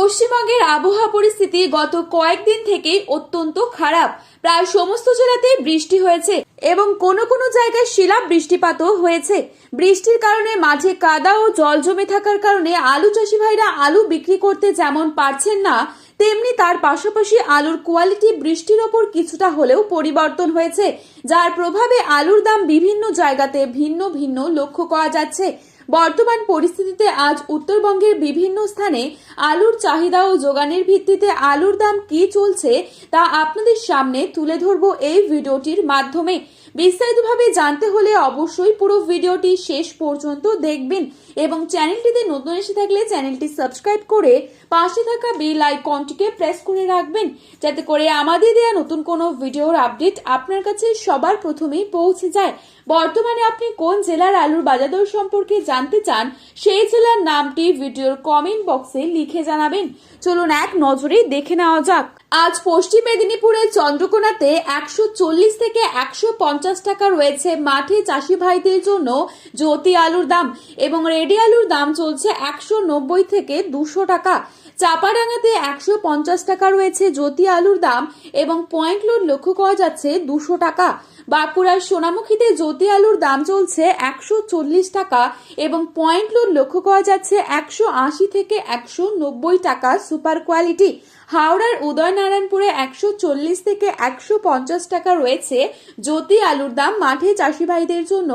পশ্চিমবঙ্গের আবহাওয়া পরিস্থিতি গত কয়েকদিন থেকেই অত্যন্ত খারাপ। প্রায় সমস্ত জেলাতেই বৃষ্টি হয়েছে এবং কোনো কোনো জায়গায় শিলা বৃষ্টিপাতও হয়েছে। বৃষ্টির কারণে মাঝে কাদা ও জল জমে থাকার কারণে আলু চাষি ভাইরা আলু বিক্রি করতে যেমন পারছেন না, তেমনি তার পাশাপাশি আলুর কোয়ালিটি বৃষ্টির ওপর কিছুটা হলেও পরিবর্তন হয়েছে, যার প্রভাবে আলুর দাম বিভিন্ন জায়গাতে ভিন্ন ভিন্ন লক্ষ্য করা যাচ্ছে। বর্তমান পরিস্থিতিতে আজ উত্তরবঙ্গের বিভিন্ন স্থানে আলুর চাহিদা ও যোগানের ভিত্তিতে আলুর দাম কি চলছে তা আপনাদের সামনে তুলে ধরবো এই ভিডিওটির মাধ্যমে। বিস্তারিতভাবে জানতে হলে অবশ্যই পুরো ভিডিওটি শেষ পর্যন্ত দেখবেন এবং চ্যানেলটিতে নতুন এসে থাকলে চ্যানেলটি সাবস্ক্রাইব করে পাশে থাকা বেল আইকনটিকে প্রেস করে রাখবেন, যাতে করে আমাদের দেওয়া নতুন কোনো ভিডিওর আপডেট আপনার কাছে সবার প্রথমেই পৌঁছে যায়। বর্তমানে আপনি কোন জেলার আলুর বাজার দর সম্পর্কে জানতে চান, সেই জেলার নামটি ভিডিওর কমেন্ট বক্সে লিখে জানাবেন। চলুন এক নজরে দেখে নেওয়া যাক। আজ পশ্চিম মেদিনীপুরের চন্দ্রকোনাতে 140 থেকে 150 টাকা রয়েছে মাঠে চাষি ভাইদের জন্য জ্যোতি আলুর দাম এবং রেডি আলুর দাম চলছে 190 থেকে 200 টাকা। চাপাডাঙ্গাতে 150 টাকা রয়েছে জ্যোতি আলুর দাম এবং পয়েন্ট লোড লক্ষ্য করা যাচ্ছে 200 টাকা। বাঁকুড়ার সোনামুখীতে জ্যোতি আলুর দাম চলছে 140 টাকা এবং পয়েন্ট লোড লক্ষ্য করা যাচ্ছে 180 থেকে 190 টাকা সুপার কোয়ালিটি। হাওড়ার উদয়নারায়ণপুরে 140 থেকে 150 টাকা রয়েছে জ্যোতি আলুর দাম মাঠে চাষি ভাইদের জন্য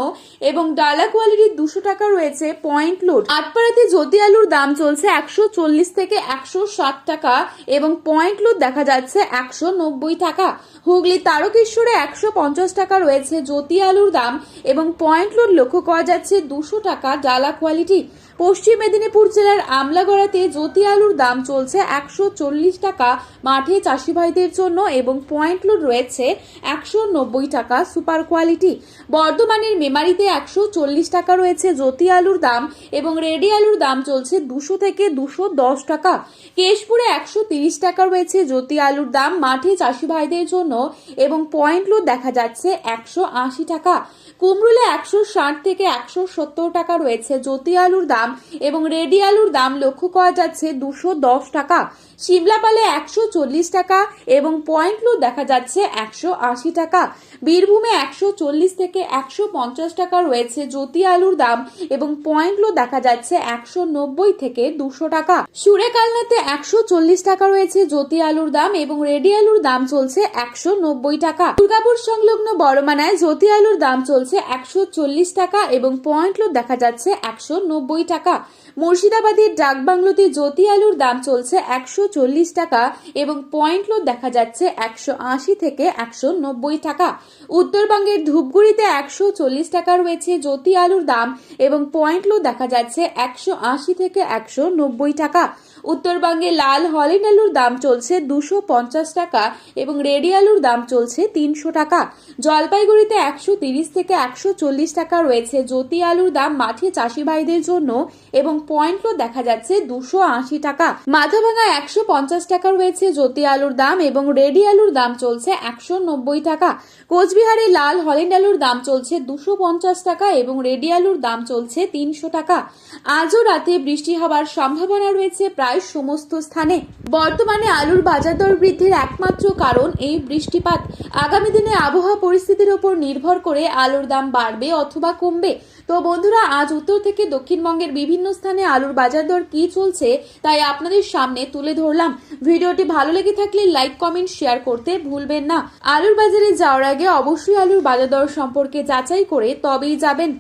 এবং ডালা কোয়ালিটির 200 টাকা রয়েছে পয়েন্ট লোড। আটপাড়াতে জ্যোতি আলুর দাম চলছে 140 থেকে 160 টাকা এবং পয়েন্ট লোড দেখা যাচ্ছে 190 টাকা। হুগলি তারকেশ্বরে 150 টাকা রয়েছে জ্যোতি আলুর দাম এবং পয়েন্ট লোড লক্ষ্য করা যাচ্ছে 200 টাকা ডালা কোয়ালিটি। পশ্চিম মেদিনীপুর জেলার আমলাগড়াতে জ্যোতি আলুর দাম চলছে 140 টাকা মাঠে চাষি ভাইদের জন্য এবং পয়েন্ট লোড রয়েছে 190 টাকা সুপার কোয়ালিটি। বর্ধমানের মেমারিতে 140 টাকা রয়েছে জ্যোতি আলুর দাম এবং রেডি আলুর দাম চলছে 200 থেকে 210 টাকা। কেশপুরে 130 টাকা রয়েছে জ্যোতি আলুর দাম মাঠে চাষি ভাইদের জন্য এবং পয়েন্ট লোড দেখা যাচ্ছে 180 টাকা। কুমরুলে 160 থেকে 170 টাকা রয়েছে জ্যোতি আলুর দাম এবং রেডি আলুর দাম লক্ষ্য করা যাচ্ছে 210 টাকা। সিমলাপালে 140 টাকা এবং পয়েন্ট লোড দেখা যাচ্ছে 180 টাকা। বীরভূমে 140 থেকে 150 টাকা রয়েছে জ্যোতি আলুর দাম এবং পয়েন্ট লোড দেখা যাচ্ছে 190 থেকে 200 টাকা। সুরেকালনাতে 140 টাকা রয়েছে জ্যোতি আলুর দাম এবং রেডি আলুর দাম চলছে 190 টাকা। দুর্গাপুর সংলগ্ন বড়মানায় জ্যোতি আলুর দাম চলছে 140 টাকা এবং পয়েন্ট লোড দেখা যাচ্ছে 190 টাকা। মুর্শিদাবাদের ডাকবাংলোতে জ্যোতি আলুর দাম চলছে 140 টাকা এবং পয়েন্ট লোড দেখা যাচ্ছে 180 থেকে 190 টাকা। উত্তরবঙ্গের ধূপগুড়িতে 140 টাকা রয়েছে জ্যোতি আলুর দাম এবং পয়েন্ট লোড দেখা যাচ্ছে 180 থেকে 190 টাকা। উত্তরবঙ্গে লাল হল্যান্ড আলুর দাম চলছে 250 টাকা এবং রেডি আলুর দাম চলছে 300 টাকা। জলপাইগুড়িতে 130 থেকে 140 টাকা রয়েছে জ্যোতি আলুর দাম মাঠে চাষি ভাইদের জন্য এবং পয়েন্ট লোড দেখা যাচ্ছে 280 টাকা। মাথাভাঙায় 150 টাকা রয়েছে জ্যোতি আলুর দাম এবং রেডি আলুর দাম চলছে 190 টাকা। কোচবিহারে লাল হল্যান্ড আলুর দাম চলছে 250 টাকা এবং রেডি আলুর দাম চলছে 300 টাকা। আজও রাতে বৃষ্টি হওয়ার সম্ভাবনা রয়েছে প্রায় সমস্ত স্থানে। বর্তমানে আলুর বাজার দর বৃদ্ধির একমাত্র কারণ এই বৃষ্টিপাত। আগামী দিনে আবহাওয়া পরিস্থিতির উপর নির্ভর করে আলুর দাম বাড়বে অথবা কমবে। তো বন্ধুরা, আজ উত্তর থেকে দক্ষিণবঙ্গের বিভিন্ন স্থানে আলুর বাজার দর কি চলছে তাই আপনাদের সামনে তুলে ধরলাম। ভিডিওটি ভালো লেগে থাকলে লাইক, কমেন্ট, শেয়ার করতে ভুলবেন না। আলুর বাজারে যাওয়ার আগে অবশ্যই আলুর বাজার দর সম্পর্কে যাচাই করে তবেই যাবেন।